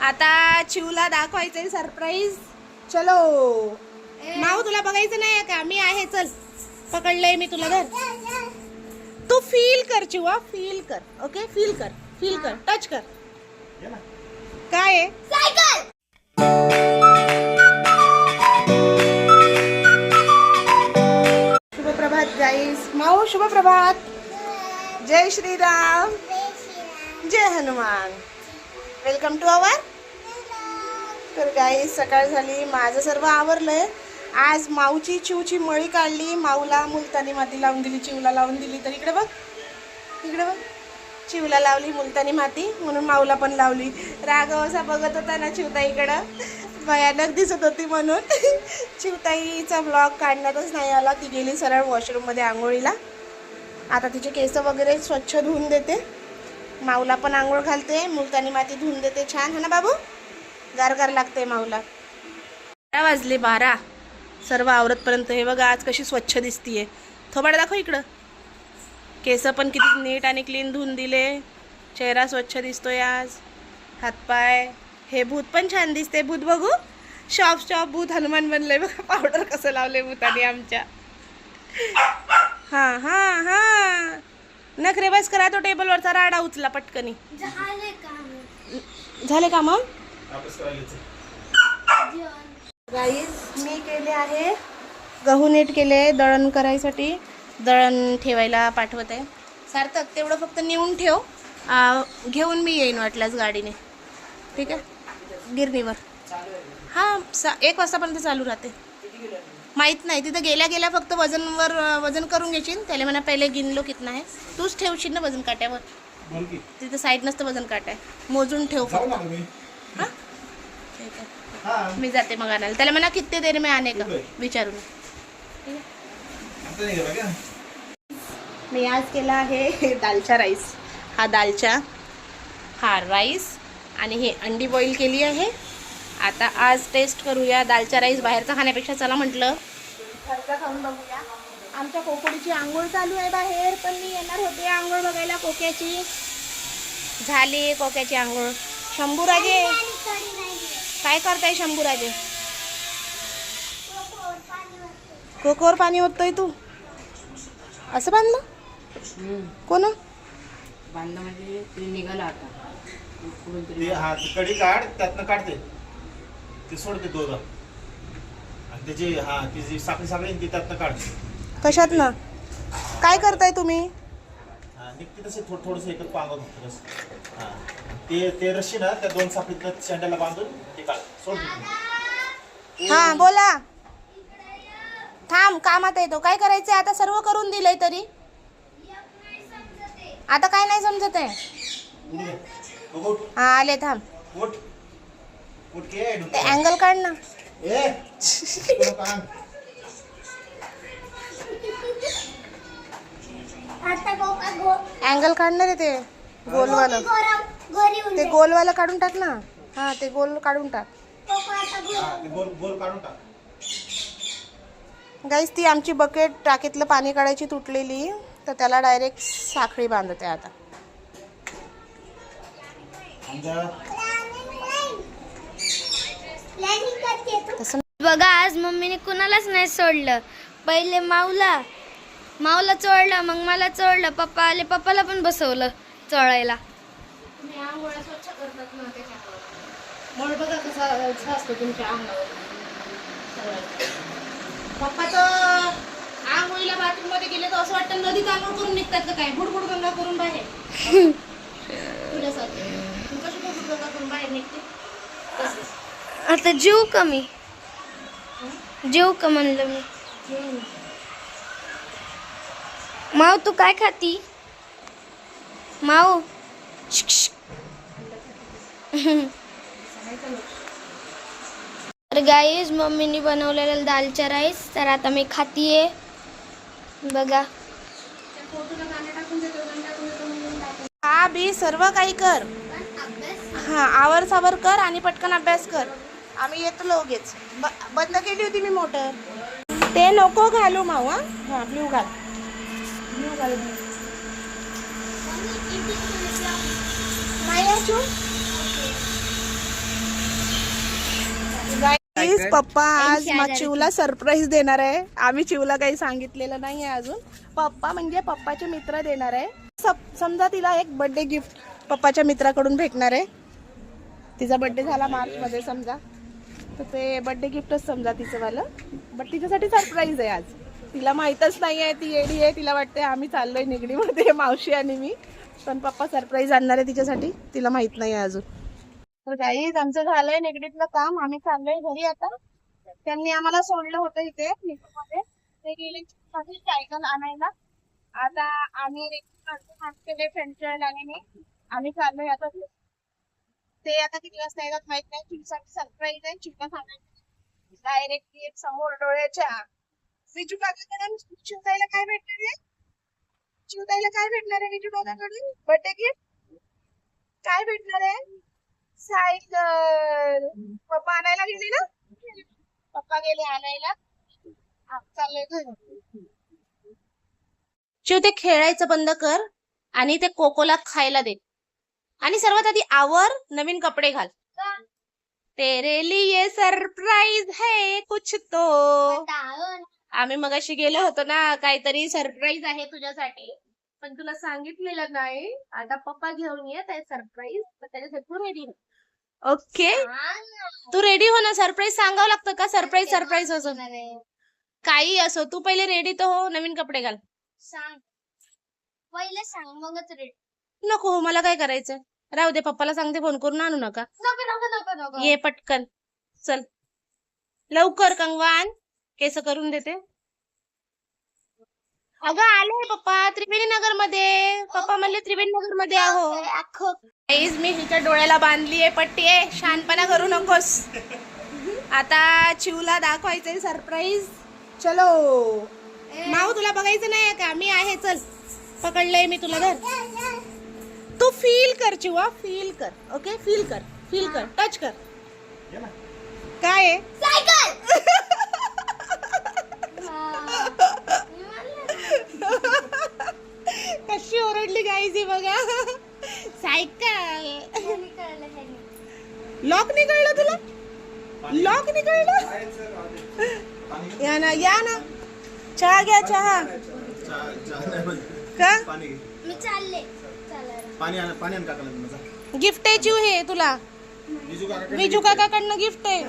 आता चिवला दाखवायचंय सरप्राईज. चलो माऊ, तुला बघायचं नाही का? मी आहे, चल पकडलंय मी तुला. धर, तू फील कर चिवा, फील कर. ओके, फील कर, फील कर, टच कर. काय आहे? सायकल. शुभप्रभात गाईस. माऊ शुभप्रभात. जय श्रीराम, जय हनुमान. Welcome to our. तर गाईस सकाळ झाली, माझं सर्व आवरलंय. आज माऊची चिवची मळी काढली, माऊला मुलतानी माती लावून दिली, चिवला लावून दिली. तर इकडे बघ, इकडे बघ, चिवला लावली मुलतानी माती, म्हणून माऊला पण लावली. राघव असा बघत होता ना चिवताईकडं, भयानक दिसत होती म्हणून चिवताईचा ब्लॉग काढण्यातच नाही आला. ती गेली सरळ वॉशरूममध्ये आंघोळीला. आता तिचे केस वगैरे स्वच्छ धुवून देते, माऊला पण आंघोळ घालते, मुलतानी माती धुवून देते. छान है ना बाबू? गारगार लागते माऊला. 12 वाजले, 12. सर्व आवरतपर्यंत हे बघा आज कशी स्वच्छ दिसतीये. थोबाड दाखव इकडं. केस पण किती नीट आणि क्लीन धुवून दिले. चेहरा स्वच्छ दिसतोय आज. हातपाय. हे भूत पण छान दिसते. भूत बघू, शॉप भूत हनुमान बनलंय बघा. पावडर कसं लावलंय भूताने आमच्या. हां हां हां, नखरे बस करा. तो टेबलवरचा राडा उचला पटकनी. झाले का मग? गाईस मी केले आहे, गहू नीट केले दळण करायसाठी. दळण ठेवायला पाठवत आहे. सार्थक तेवढं फक्त नेऊन ठेव, घेऊन मी येईन वाटल्यास गाडीने. ठीक आहे, गिरणीवर. हां 1 वाजतापर्यंत चालू राहते. माहीत नाही, तिथं गेल्या गेल्या फक्त वजन करून घेशील. त्याला म्हणा पहिले गिनलो कितना आहे. तूच ठेवशील ना वजन काट्यावर. तिथं साईड नसतं वजन काट्या, मोजून ठेव फक्त. हां ठीक आहे, मी जाते मग आणायला. त्याला म्हणा किती देर में आने का विचारून. मी आज केला आहे दालचा राईस. हा दालचा, हा राईस आणि हे अंडी बॉईल केली आहे. आता आज टेस्ट करूया दालचा राईस. बाहेरचा खाण्यापेक्षा चला म्हटलं घरचा खाऊन बघूया. आमच्या कोकोडीची आंघोळ चालू आहे बाहेर, पण मी येणार होते आंघोळ बघायला कोक्याची. झाली कोक्याची आंघोळ. शंभूराजे काय करताय? शंभूराजे कोकोवर पाणी ओततोय. तू असं बांधलं? कोण बांधलं म्हणजे ते निघाला आता. हा कडी काढ, त्यातनं काढते ते, सोडते दोघं आणि त्याची ती जी साखळी साखळी ती त्यातनं काढते. कशात ना? काय करताय तुम्ही? निघते तसे थोडंसं एकच पांगत होतं बस. ते रशी ना त्या 2 साखळीतनं शेंड्याला बांधून ते काढ, सोड. हा बोला. थांब, कामात येतो. काय करायचंय आता? सर्व करून दिलंय तरी आता काय नाही समजत आहे. हा आले, थांब. ते अँगल काढ ना. अँगल काढणार आहे ते गोलवालं. ते गोलवालं काढून टाक ना. हा ते गोल काढून टाक. गोल काढून टाक. गाईस ती आमची बकेट टाकीतलं पाणी काढायची तुटलेली, तर त्याला डायरेक्ट साखळी बांधते आता. बघा आज मम्मीने कुणालाच नाही सोडलं. पहिले माऊला चोळलं, मग मला चोळलं. पप्पा आले, पप्पाला पण बसवलं चोळायला. स्वच्छ करतात ना त्याच्यावर. मग बघा कसा असतो तुमच्या अंगावर. पप्पा तर आंघोळीला बाथरूम मध्ये गेले तर असं वाटतं नदीत आंघोळ करून निघतात का काय, बुडबुड गंगा करून बाहेर. तुझ्यासारखं तू कशी बुडबुड गंगा करून बाहेर निघते तसंच. आता जीव का म्हणलं मी. माऊ तू काय खाती? माऊ तर गाईज मम्मीनी बनवलेला दालचा राईस. तर आता मी खातीये बघा. हा बी सर्व काही कर. हा आवर सावर कर आणि पटकन अभ्यास कर. आम्ही येतो लगेच. बंद केली होती मी मोटर. ते नको घालू माऊ. हा ब्ल्यू घाल, ब्ल्यू घाल. नाही गाईज पप्पा आज 80,000 चिवला सरप्राईज देणार आहे. आम्ही चिवला काही सांगितलेलं नाही आहे अजून. पप्पा म्हणजे पप्पाचे मित्र देणार आहे. समजा तिला एक बर्थडे गिफ्ट पप्पाच्या मित्राकडून भेटणार आहे. तिचा बर्थडे झाला मार्चमध्ये समजा, तर ते बर्थडे गिफ्टच समजा तिचं वालं. बट तिच्यासाठी सरप्राईज आहे आज. तिला माहीतच नाही आहे, ती येडी आहे. तिला वाटते आम्ही चाललोय निगडीमध्ये मावशी आणि मी, पण पप्पा सरप्राईज आणणार आहे तिच्यासाठी. तिला माहित नाही आहे अजून. तर गाईज आमचं झालंय निगडीतलं काम. आम्ही चाललोय घरी आता. त्यांनी आम्हाला सोडलं होतं इथे निगडीमध्ये. ते गेले सायकल आणायला. आता आम्ही फ्रेंड आणि मी आम्ही चाललोय आता. ते आता किती वाजता येतात माहित नाही. चिवसाठी सरप्राईज आहे. चिवला सांगायचं डायरेक्टली समोर डोळ्याच्या. विजू काकाकडून चिवताईला काय भेटणार आहे? चिवताईला काय भेटणार आहे विजू काकाकडून? बर्थडे गिफ्ट काय भेटणार आहे? सायकल. पप्पा आणायला गेले ना? पप्पा गेले आणायला. चाललंय घरी. चिव ते खेळायचं बंद कर आणि ते कोकोला खायला दे. आणि सर्वात आधी आवर, नवीन कपडे घाल. तेरे लिए सरप्राईज है कुछ तो. आम्ही मगाशी गेलो होतो ना, काहीतरी सरप्राईज आहे तुझ्यासाठी, पण तुला सांगितलेलं नाही. आता पप्पा घेऊन येत आहे सरप्राईज, तर त्याच्यासाठी तू रेडी हो. ओके, तू रेडी हो ना. सरप्राईज सांगावं लागतं का? सरप्राईज सरप्राईज असो काही असो, तू पहिले रेडी तर हो. नवीन कपडे घाल. सांग पहिले, सांग मगच रेडी. नको, मला काय करायचं. राहू दे, पप्पाला सांगते फोन करून आणू नका. नको नको नको नको. ये पटकन, चल लवकर. कंगवान केस करून देते. अगं आले पप्पा त्रिवेणी नगर मध्ये. पप्पा म्हणले त्रिवेणी नगर मध्ये आहो. गाईज मी हिच्या डोळ्याला बांधली आहे पट्टी आहे. शानपणा करू नकोस. आता चिवला दाखवायचंय सरप्राईज. चलो माऊ, तुला बघायचं नाही का? मी आहे, चल पकडलंय मी तुला. धर, तू फील कर चिवा, फील कर. ओके, फील कर, फील कर, टच कर. काय आहे? सायकल. कशी ओरडली गाईज बघा. सायकल. लॉक निघालं तुला? लॉक निघालं? या ना, या ना. चहा घ्या, चहा. का? मी चालले गिफ्ट आहे चिव हे तुला. विजू काकाकडनं गिफ्ट आहे.